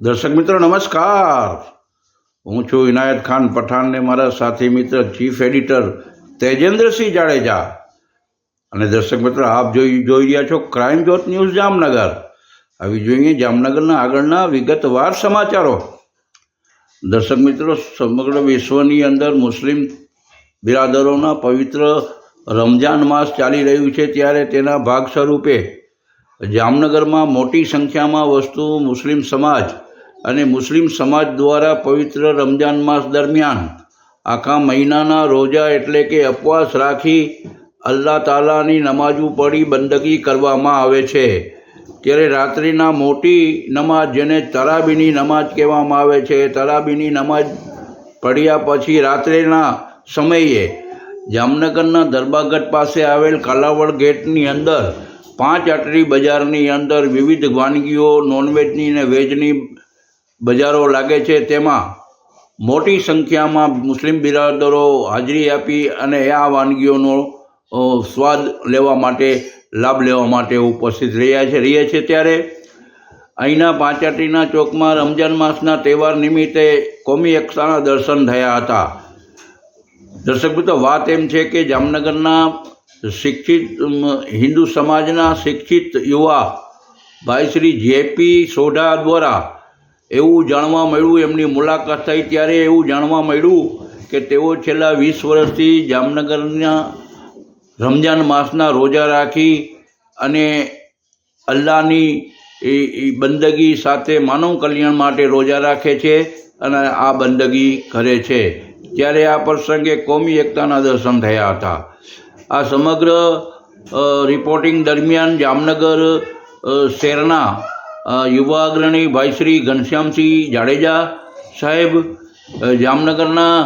દર્શક મિત્રો નમસ્કાર. હું છું ઇનાયત ખાન પઠાણ ને મારા સાથી મિત્ર ચીફ એડિટર તેજેન્દ્રસિંહ જાડેજા. અને દર્શક મિત્રો આપ જોઈ રહ્યા છો ક્રાઇમ જોત ન્યૂઝ જામનગર. આવી જોઈએ જામનગરના આગળના વિગતવાર સમાચારો. દર્શક મિત્રો, સમગ્ર વિશ્વની અંદર મુસ્લિમ બિરાદરોના પવિત્ર રમજાન માસ ચાલી રહ્યું છે, ત્યારે તેના ભાગ સ્વરૂપે જામનગરમાં મોટી સંખ્યામાં મુસ્લિમ સમાજ અને મુસ્લિમ સમાજ દ્વારા પવિત્ર રમજાન માસ દરમિયાન આખા મહિનાના રોજા એટલે કે ઉપવાસ રાખી અલ્લાહ તાલાની નમાજો પઢી બંદગી કરવામાં આવે છે. ત્યારે રાત્રિના મોટી નમાજ, જેને તરાબીની નમાજ કહેવામાં આવે છે, તરાબીની નમાજ પઢ્યા પછી રાત્રિના સમયે જામનગરના દરબારગઢ પાસે આવેલ કાલાવડ ગેટની અંદર 5 અટરી બજારની અંદર વિવિધ વાનગીઓ, નોનવેજની અને વેજની બજારો લાગે છે. તેમાં મોટી સંખ્યામાં મુસ્લિમ બિરાદરો હાજરી આપી અને આ વાનગીઓનો સ્વાદ લેવા માટે, લાભ લેવા માટે ઉપસ્થિત રહ્યા છે. ત્યારે અહીંના 5 અટરીના ચોકમાં રમજાન માસના તહેવાર નિમિત્તે કોમી એકતાના દર્શન થયા હતા. દર્શક મિત્રો, વાત એમ છે કે જામનગરના શિક્ષિત હિન્દુ સમાજના શિક્ષિત યુવા ભાઈ શ્રી જેપી સોઢા દ્વારા એવું જાણવા મળ્યું, એમની મુલાકાત થઈ ત્યારે એવું જાણવા મળ્યું કે તેઓ છેલ્લા 20 વર્ષથી જામનગરના રમજાન માસના રોજા રાખી અને અલ્લાહની બંદગી સાથે માનવ કલ્યાણ માટે રોજા રાખે છે અને આ બંદગી કરે છે. ત્યારે આ પ્રસંગે કોમી એકતાના દર્શન થયા હતા. આ સમગ્ર રિપોર્ટિંગ દરમિયાન જામનગર શહેરના યુવા અગ્રણી ભાઈ શ્રી ઘનશ્યામસિંહ જાડેજા સાહેબ, જામનગરના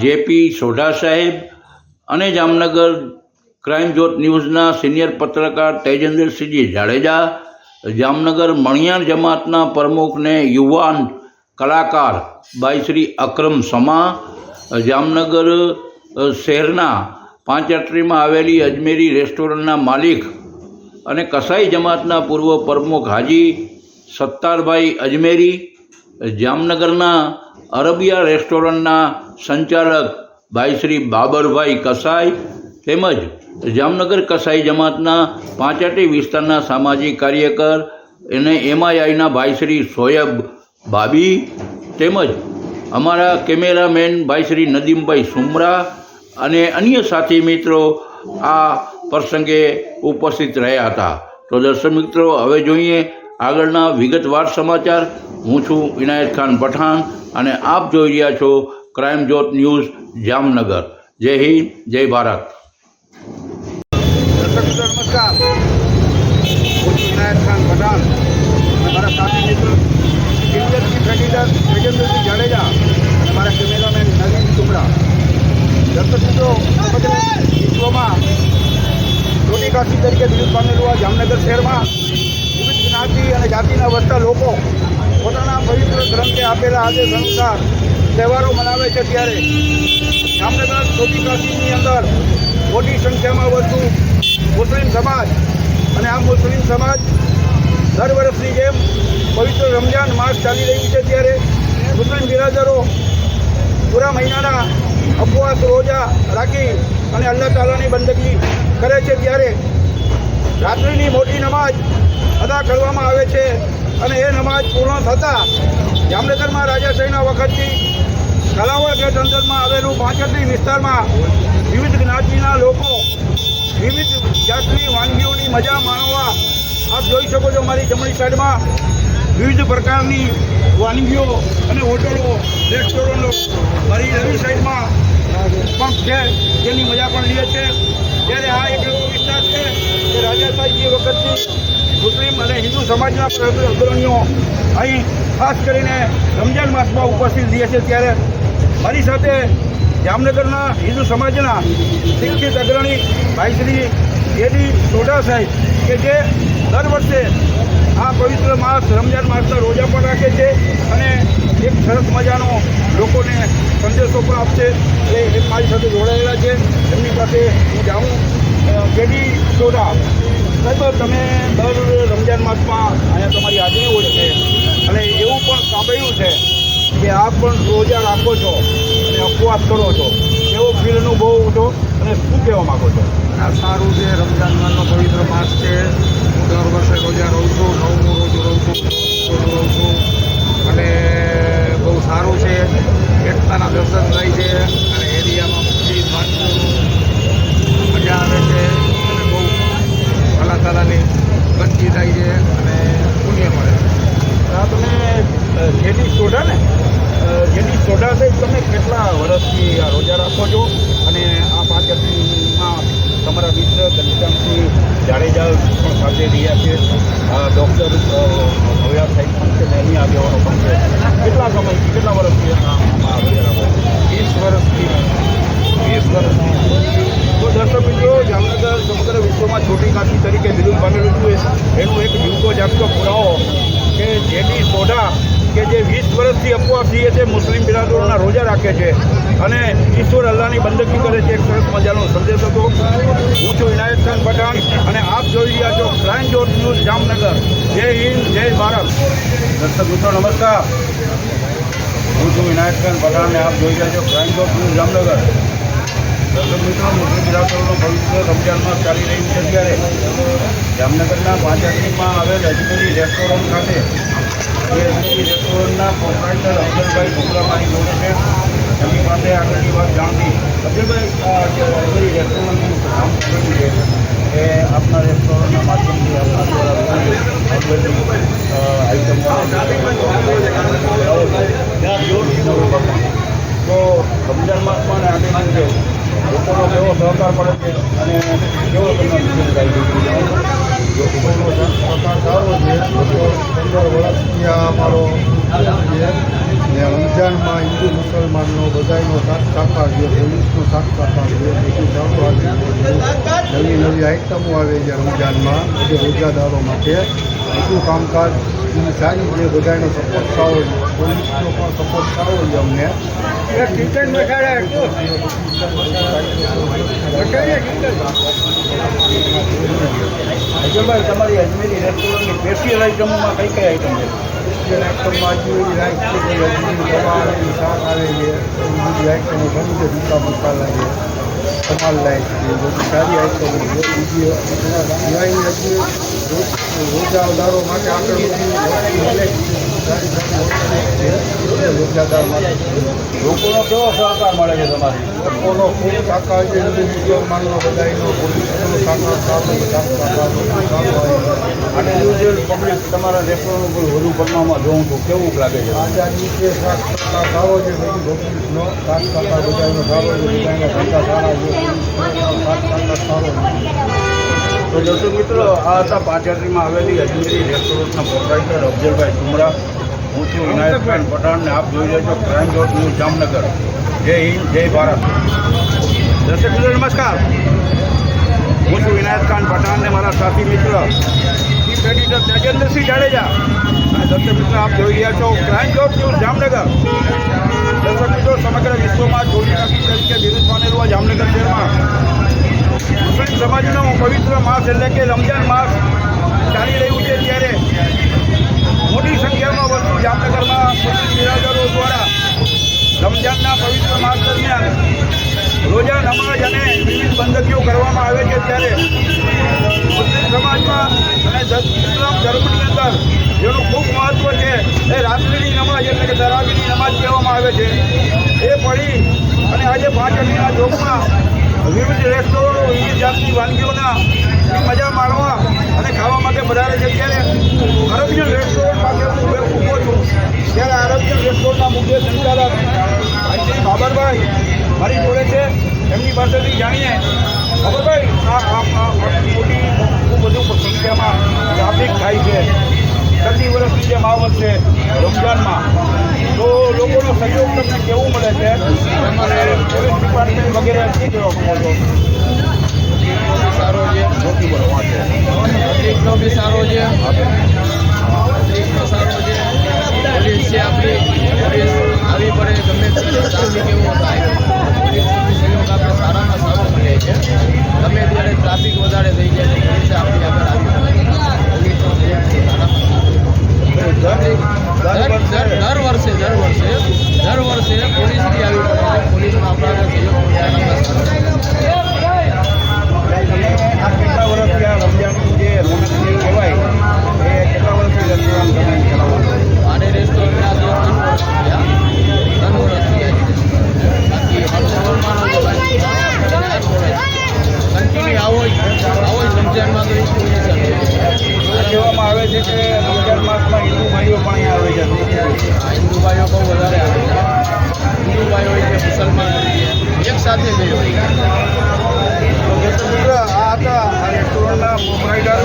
જેપી સોઢા સાહેબ અને જામનગર ક્રાઇમ જોત ન્યૂઝના સિનિયર પત્રકાર તેજેન્દ્રસિંહજી જાડેજા, જામનગર મણિયાર જમાતના પ્રમુખને યુવાન કલાકાર ભાઈ શ્રી અકરમ સમા, જામનગર શહેરના 5 અટરીમાં આવેલી અજમેરી રેસ્ટોરન્ટના માલિક અને કસાઈ જમાતના પૂર્વ પ્રમુખ હાજી સત્તારભાઈ અજમેરી, જામનગરના અરબિયા રેસ્ટોરન્ટના સંચાલક ભાઈ શ્રી બાબરભાઈ કસાઈ તેમજ જામનગર કસાઈ જમાતના 5 અટરી વિસ્તારના સામાજિક કાર્યકર અને MIIના ભાઈ શ્રી શોયબ બાબી તેમજ અમારા કેમેરામેન ભાઈ શ્રી નદીમભાઈ સુમરા અને અન્ય સાથી મિત્રો આ પ્રસંગે ઉપસ્થિત રહ્યા હતા. તો દર્શક મિત્રો, હવે જોઈએ આગળના વિગતવાર સમાચાર. હું છું ઇનાયત ખાન પઠાણ અને આપ જોઈ રહ્યા છો ક્રાઇમ જોત ન્યૂઝ જામનગર. જય હિન્દ, જય ભારત. દર્શક મિત્રો નમસ્કાર. હું છું ઇનાયત ખાન પઠાણ અને મારા સાથી મિત્ર સિનિયર ચીફ એડિટર તેજેન્દ્રસિંહ જાડેજા અને મારા કેમેરામેન નવીન સુમરા. દર્શક મિત્રો, સમગ્ર વિશ્વમાં ચોથી કાશી તરીકે વિરુદ્ધ પામેલું આ જામનગર શહેરમાં વિવિધ જ્ઞાતિ અને જાતિના વસતા લોકો પોતાના પવિત્ર ગ્રંથે આપેલા આદેશ અનુસાર તહેવારો મનાવે છે. ત્યારે જામનગર ચોથી કાશીની અંદર મોટી સંખ્યામાં વસતું મુસ્લિમ સમાજ અને આ મુસ્લિમ સમાજ દર વર્ષની જેમ પવિત્ર રમજાન માસ ચાલી રહ્યું છે. ત્યારે મુસ્લિમ બિરાદરો પૂરા મહિનાના ઉપવાસ રોજા રાખી અને અલ્લાહ તાલાની બંદગી કરે છે. ત્યારે રાત્રિની મોટી નમાજ અદા કરવામાં આવે છે અને એ નમાજ પૂર્ણ થતાં જામનગરમાં રાજાશાહીના વખતથી કાલાવડ ગેટ અંદરમાં આવેલું 5 અટરી વિસ્તારમાં વિવિધ જ્ઞાતિના લોકો વિવિધ જાતની વાનગીઓની મજા માણવા આપ જોઈ શકો છો. મારી જમણી સાઈડમાં વિવિધ પ્રકારની વાનગીઓ અને હોટલો, રેસ્ટોરન્ટો, મારી ડાબી સાઈડમાં પણ છે, જેની મજા પણ લે છે. ત્યારે આ એક એવો વિસ્તાર છે કે રાજાશાહી વખતથી મુસ્લિમ અને હિન્દુ સમાજના અગ્રણીઓ અહીં ખાસ કરીને રમજાન માસમાં ઉપસ્થિત રહે છે. ત્યારે મારી સાથે જામનગરના હિન્દુ સમાજના શિક્ષિત અગ્રણી ભાઈ શ્રી જેડી સોઢા સાહેબ કે જે દર વર્ષે આ પવિત્ર માસ રમજાન માસના રોજા પણ રાખે છે અને એક સરસ મજાનો લોકોને સંદેશો પણ આપશે. એ મારી સાથે જોડાયેલા છે. એમની પાસે હું જાઉં જેડી સોડા સાહેબ, તમે દર રમજાન માસમાં અહીંયા તમારી હાજરી હોય છે અને એવું પણ સાંભળ્યું છે કે આપ પણ રોજા રાખો છો અને ઉપવાસ કરો છો, એવો ફીલ અનુભવો છો અને શું કહેવા માગો છો? આ સારું છે. રમજાન માસનો પવિત્ર માસ છે. હું દર વર્ષે રોજા રહું છું, 9મું રોજુ રહું છું અને બહુ સારું છે. એકતાના દર્શન થાય છે અને એરિયામાં મસ્જિદ વાંચવું મજા આવે છે અને બહુ અલ્લાહ તાલાની ગણતી થાય છે અને પુણ્ય મળે છે. આ તમે જેડી સોડા ને જેડી સોડા છે, તમે કેટલા વર્ષથી આ રોજા રાખો છો અને આ પાચકમાં તમારા મિત્ર ઘનશ્યામસિંહ જાડેજા પણ સાથે રહ્યા છે, ડૉક્ટર ભવ્યા સાહેબ પણ છે ને એની આગેવાનો પણ છે. કેટલા સમયથી, કેટલા વર્ષથી આમાં રોજા રાખો? 20 વર્ષથી. તો દર્શક મિત્રો, જામનગર સમગ્ર વિશ્વમાં છોટી કાશી તરીકે બિરુદ પામેલું છે. એનું એક જીવતો જાગતો પુરાવો કે જેડી સોડા કે જે 20 વર્ષથી ઉપવાસી છે, મુસ્લિમ બિરાદરોના રોજા રાખે છે અને ઈશ્વર અલ્લાહની બંદગી કરે છે. એક સરસ મજાનો સંદેશ હતો. હું છું ઇનાયત ખાન પઠાણ અને આપ જોઈ રહ્યા છો ક્રાઇમ જોટ ન્યૂઝ જામનગર. જય હિન્દ, જય ભારત. દર્શક મિત્રો નમસ્કાર, હું છું ઇનાયત ખાન પઠાણ અને આપ જોઈ રહ્યા છો ક્રાઇમ જોટ ન્યૂઝ જામનગર. દર્શક મિત્રો, મુસ્લિમ બિરાદરોનો પવિત્ર રમજાન માસ ચાલી રહ્યું છે ત્યારે જામનગરના પાંચાત્રીમાં આવેલ અજમેરી રેસ્ટોરન્ટ ખાતે રેસ્ટોરન્ટના પ્રોપ્રાઇટર અફઝલભાઈ ભુમરા મારી જોડે છે. એમની પાસે આગળની વાત જાણવી. અફઝલભાઈ, જે અજમેરી રેસ્ટોરન્ટનું કામ કર્યું છે એ આપના રેસ્ટોરન્ટના માધ્યમથી આપના દ્વારા આઈટમો તો રમજાન માસમાં ને આગળ છે લોકોનો કેવો સહકાર પડે છે અને કેવો તમને વિશેષ થાય છે? લોકોનો સહકાર સારો છે. લોકો 15 વર્ષથી આ અમારો છે ને રમજાનમાં હિન્દુ મુસલમાનનો બધાનો સાથ સહકાર છે, પોલીસનો સાથ સહકાર છે. બધું સારું આવે છે. નવી નવી આઈટમો આવે છે રમજાનમાં બધે રોજાદારો માટે. બધું કામકાજ સારી છે. બધાનો સપોર્ટ સારો છે. પોલીસનો પણ સપોર્ટ સારો છે અમને. અજયભાઈ, તમારી અજમેરી રેસ્ટોરન્ટની સ્પેશિયલ આઈટમોમાં કઈ કઈ આઈટમ છે? આઈટમમાં અજમેરી રાઈસ છે, અજમેરી દવા આવે છે, શાક આવે છે, એવી બધી આઈટમો ઘણી છે. ટીકા મસાલા છે, કમાલ લાઈટ છે, બધી સારી આઈટમો છે. બીજી દિવાળીની અજમેર રોજાદારો માટે આગળ બધી વસ્તુ મળે છે. સારી સારી રોજાદાર માટે લોકોનો કેવો સહકાર મળે છે તમારી? લોકોનો ખૂબ સહકાર છે. હિન્દુ મુસલમાનનો બધાનો પોલીસનો સહકાર સારો અને યુઝ્યુઅલ પબ્લિક તમારા રેસ્ટોરન્ટ ઉપર વધુ પ્રમાણમાં જોઉં છું, કેવું લાગે છે? આઝાદી છે, સાત ટકા સારો છે. બધી પબ્લિકનો 7 ટકા બધાનો સારો છે. બધાના ધંધા સારા છે. 7 ટકા સારો છે. તો દર્શક મિત્રો, આ હતા પાંચાત્રીમાં આવેલી અજમેરી રેસ્ટોરન્ટના પ્રોપ્રાઇટર અફઝલભાઈ ભુમરા. હું છું ઇનાયત ખાન પઠાણ ને આપ જોઈ રહ્યા છો ક્રાઇમ ડોટ ન્યૂઝ જામનગર. જય હિન્દ, જય ભારત. દર્શક મિત્રો નમસ્કાર, હું છું ઇનાયત ખાન પઠાણ ને મારા સાથી મિત્ર ચીફ એડિટર તેજેન્દ્રસિંહ જાડેજા. અને દર્શક મિત્રો, આપ જોઈ રહ્યા છો ક્રાઇમ ડોટ ન્યૂઝ જામનગર. દર્શક મિત્રો, સમગ્ર વિશ્વમાં ચોરી કાશી તરીકે બિરુદ પામેલું આ જામનગર શહેરમાં મુસ્લિમ સમાજનો પવિત્ર માસ એટલે કે રમજાન માસ ચાલી રહ્યું છે ત્યારે મોટી સંખ્યામાં વસ્તુ જામનગરમાં મુસ્લિમ બિરાદરો દ્વારા રમજાનના પવિત્ર માસ દરમિયાન રોજા, નમાજ અને વિવિધ બંદગીઓ કરવામાં આવે છે ત્યારે મુસ્લિમ સમાજમાં અને ઇસ્લામ ધર્મની અંદર જેનું ખૂબ મહત્ત્વ છે એ રાત્રિની નમાજ એટલે કે તરાવીની નમાજ કહેવામાં આવે છે. એ પડી અને આજે પાંચમીના ચોકમાં વિવિધ રેસ્ટોરન્ટો વિવિધ જાતની વાનગીઓના મજા માણવા અને ખાવા માટે પધારે છે ત્યારે અરબિયન રેસ્ટોરન્ટ પાસે હું ઊભો છું. ત્યારે અરબિયન રેસ્ટોરન્ટના મુખ્ય સંચાલક ભાઈ બાબરભાઈ મારી જોડે છે. એમની પાસેથી જાણીએ. બાબરભાઈ, આ મોટી ખૂબ વધુ સંખ્યામાં ટ્રાફિક થાય છે પ્રતિ વર્ષની જેમ આ વર્ષે રમજાનમાં, તો લોકોનો સહયોગ તમને કેવું મળે છે અને પોલીસ ડિપાર્ટમેન્ટ વગેરે શું કહેવા માંગો છો? સારો છે. મોટી બોલો વાંચો. પબ્લિકનો બી સારો છે. પબ્લિકનો સારો છે. પોલીસ છે આપણી. પોલીસ આવી પડે ગમે તે ટ્રાફિક એવો થાય પોલીસનો બી સહયોગ આપણે સારામાં સારો મળે છે. ગમે ત્યારે ટ્રાફિક છે કે રમજાન માસમાં હિન્દુ ભાઈઓ પણ અહીંયા આવે છે. હિન્દુ ભાઈઓ બહુ વધારે આવે છે. હિન્દુ ભાઈઓ હોય કે મુસલમાન હોય કે એક સાથે જ હોય. તો દર્શક મિત્ર, આ હતા આ રેસ્ટોરન્ટના પ્રોપરાઇટર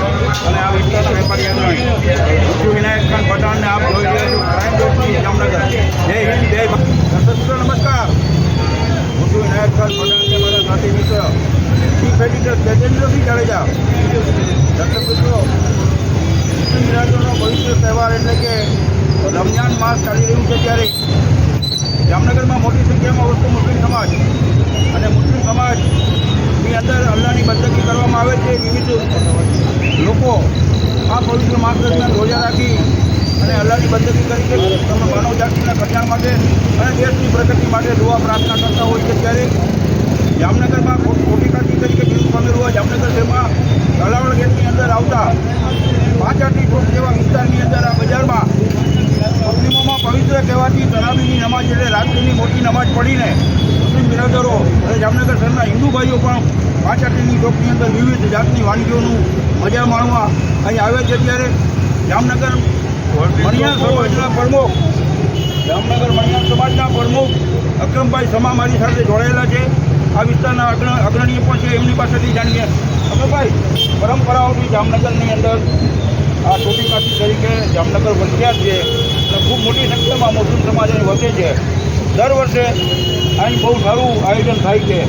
અને આ વિસ્તારના વેપારી અગ્રણી ઉર્જુ વિનાયક ખાન પઠાણને આપ જોઈ રહ્યા છો ક્રાઇમ બ્રાન્ચ જામનગર. જય હિન્દ, જય ભારત. દર્શક મિત્રો નમસ્કાર. ઉર્જુ વિનાયક ખાન પઠાણને મારા સાથી મિત્ર ચીફ એડિટર તેજેન્દ્રસિંહ જાડેજા. દર્શક મિત્રો, મુસ્લિમ બિરાદરોનો પવિત્ર તહેવાર એટલે કે રમજાન માસ ચાલી રહ્યું છે ત્યારે જામનગરમાં મોટી સંખ્યામાં વસ્તુ મુસ્લિમ સમાજ અને મુસ્લિમ સમાજની અંદર અલ્લાહની બંદગી કરવામાં આવે છે. વિવિધ લોકો આ પવિત્ર માસ દરમિયાન રોજા રાખી અને અલ્લાહની બંદગી કરી છે. તમે માનવ જાતિના કલ્યાણ માટે અને દેશની પ્રગતિ માટે દુઆ પ્રાર્થના કરતા હોય છે. ત્યારે જામનગરમાં કોટિકાથી તરીકે બિરુદ પામેલું આ જામનગર શહેરમાં તલાવડ ગેટની અંદર આવતા 5 આટલી ચોક જેવા વિસ્તારની અંદર આ બજારમાં મુસ્લિમોમાં પવિત્ર કહેવાતી તરાવીની નમાજ એટલે રાત્રિની મોટી નમાજ પડીને મુસ્લિમ બિરાદરો અને જામનગર શહેરના હિન્દુ ભાઈઓ પણ 5 આટલીની ચોકની અંદર વિવિધ જાતની વાનગીઓનું મજા માણવા અહીં આવે છે. ત્યારે જામનગર મણિયાર સમાજના પ્રમુખ અક્રમભાઈ સમા મારી સાથે જોડાયેલા છે. આ વિસ્તારના અગ્રણીઓ પણ છે, એમની પાસેથી જાણીએ. અક્રમભાઈ, પરંપરાઓથી જામનગરની અંદર આ ચોટીકાઠી તરીકે જામનગર વંચ્યા છે અને ખૂબ મોટી સંખ્યામાં મુસ્લિમ સમાજ અહીં વસે છે. દર વર્ષે અહીં બહુ સારું આયોજન થાય છે.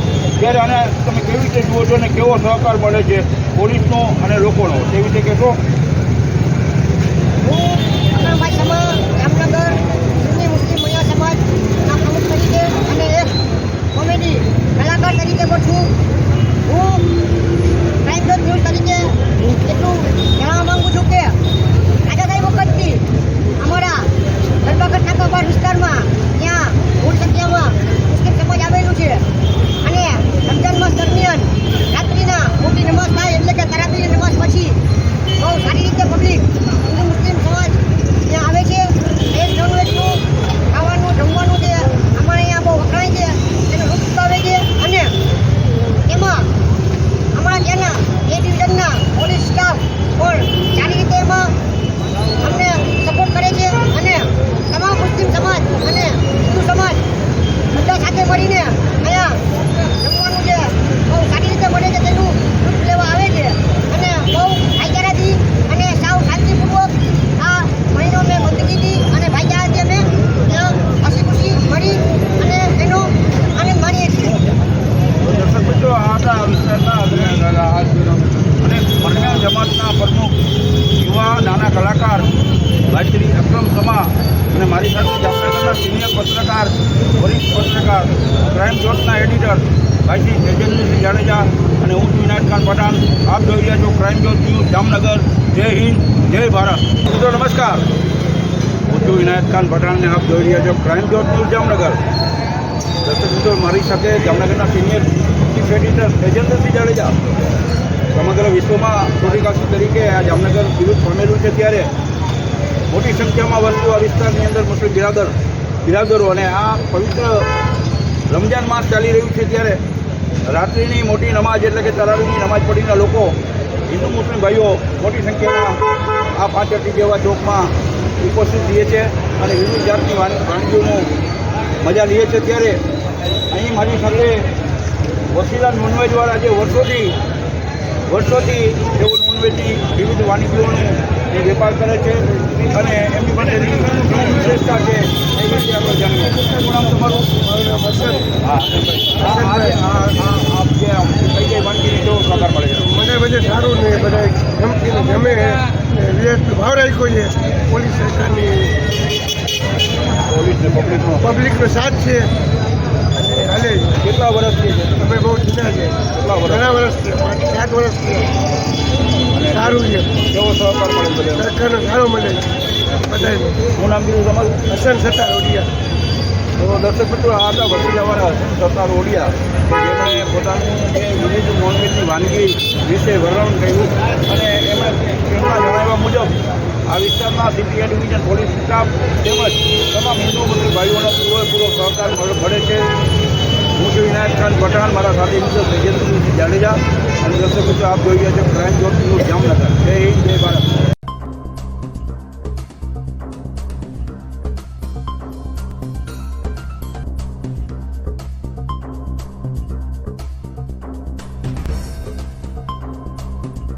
ત્યારે આને તમે કેવી રીતે જુઓ છો અને કેવો સહકાર મળે છે પોલીસનો અને લોકોનો, તે વિશે કહેશો? હું અક્રમભાઈ સમા જામનગર સુન્ની મુસ્લિમ મહિલા સમાજના પ્રમુખ તરીકે અને એક કોમેડી કલાકાર તરીકે પણ છું. હું ક્રાઇમ બ્રાન્ચ ન્યૂઝ તરીકે એટલું જણાવવા માગું છું કે આઝાદી વખતથી અમારા ગરબાગઢ નાકાબાર વિસ્તારમાં ત્યાં મોટી સંખ્યામાં મુસ્લિમ સમાજ આવેલું છે અને રમજાન માસ દરમિયાન રાત્રિના મોટી નમાઝ થાય એટલે કે તરાવીની નમાઝ પછી બહુ સારી રીતે પબ્લિક હિન્દુ મુસ્લિમ સમાજ ત્યાં આવે છે. વેજ નોનવેજનું ખાવાનું જમવાનું જે અમારે અહીંયા બહુ વખણાય છે એનો લુત્ફ આવે છે અને એમાં અમારા ત્યાંના એ ડિવિઝનના પોલીસ સ્ટાફ પણ સારી રીતે એમાં અમને સપોર્ટ કરે છે અને તમામ મુસ્લિમ સમાજ અને હિન્દુ સમાજ બધા સાથે મળીને અહીંયા જમવાનું જે બહુ સારી રીતે મળે છે તેનું લુત્ફ લેવા આવે છે અને બહુ ભાઈચારાથી અને સાવ શાંતિપૂર્વક આ મહિનો મેં બંદગીથી અને ભાઈચારાથી અમે ત્યાં હસી ખુશી મળી અને એનો આનંદ માણીએ છીએ. દર્શક મિત્રો, આ હતા આ વિસ્તારના અગ્રણી અને મણિયાર જમાતના પ્રમુખ યુવા નાના કલાકાર ભાઈ શ્રી અક્રમ સમા અને મારી સાથે જામનગરના સિનિયર પત્રકાર, વરિષ્ઠ પત્રકાર, ક્રાઇમ બ્રાન્ચના એડિટર ભાઈ શ્રી તેજેન્દ્રસિંહ જાડેજા અને હું વિનાયક ખાન પઠાણ. આપ જોઈ રહ્યા છો ક્રાઇમ બ્રાન્ચ ન્યૂઝ જામનગર. જય હિન્દ, જય ભારત. મિત્રો નમસ્કાર. હું છું વિનાયક ખાન પઠાણને આપ જોઈ રહ્યા છો ક્રાઇમ બ્રાન્ચ ન્યૂઝ જામનગર. દર્શક મિત્રો, મારી સાથે જામનગરના સિનિયર ચીફ એડિટર તેજેન્દ્રસિંહ જાડેજા. સમગ્ર વિશ્વમાં ચોટીકાઠી તરીકે આ જામનગર બિરુદ પામેલું છે. ત્યારે મોટી સંખ્યામાં વસ્તુ આ વિસ્તારની અંદર મુસ્લિમ બિરાદરો અને આ પવિત્ર રમજાન માસ ચાલી રહ્યું છે. ત્યારે રાત્રિની મોટી નમાજ એટલે કે તરાવીની નમાજ પડીને લોકો હિન્દુ મુસ્લિમ ભાઈઓ મોટી સંખ્યામાં આ 5 આટલી જેવા ચોકમાં ઉપસ્થિત રહીએ છે અને વિવિધ જાતની વાનગીઓનું મજા લઈએ છે. ત્યારે અહીં મારી સાથે વસીલા નોનવેજવાળા જે વર્ષોથી તેઓ નોનવેજની વિવિધ વાનગીઓનો એ વેપાર કરે છે અને એમની પાસેની વિશેષતા છે એ વિશે આપણે જાણીએ. શું નામ તમારું? હા, આપ જે કઈ કઈ વાનગીની કેવો પ્રકાર મળે છે? મને બધે સારું ને બધા ગમતીને ગમે વિદેશનો ભાવ રાખ્યો છે. પોલીસ સરકારની પોલીસને પબ્લિકનો સાથ છે અને હાલે કેટલા વર્ષથી છે? અમે બહુ જૂના છે. કેટલા વર્ષ? ઘણા વર્ષથી 7 વર્ષથી સારું છે. કેવો સહકાર મળે બધા? સરકારનો સારો મળે બધાને. શું નામ કીધું તમારું? હસન સત્તા ઓડિયા. તો દર્શક મિત્રો, આ હતા વસીલાવાળા સરદાર ઓડિયા કે જેમણે પોતાનું જે વિવિધ નોનવેજની વાનગી વિશે વર્ણન કર્યું અને એમણે તેમના જણાવ્યા મુજબ આ વિસ્તારના સીપીઆઈ ડિવિઝન પોલીસ સ્ટાફ તેમજ તમામ હિન્દુ મુસ્લિમ ભાઈઓનો પૂરેપૂરો સહકાર મળે છે. હું છું વિનાયક ખાન પઠાણ, મારા સાથે મિત્ર તેજેન્દ્રસિંહ જાડેજા અને દર્શક મિત્રો, આપ જોઈ રહ્યા છો ક્રાઇમ બ્રાન્ચ ન્યૂઝ જામનગર. જય હિન્દ, જય ભારત.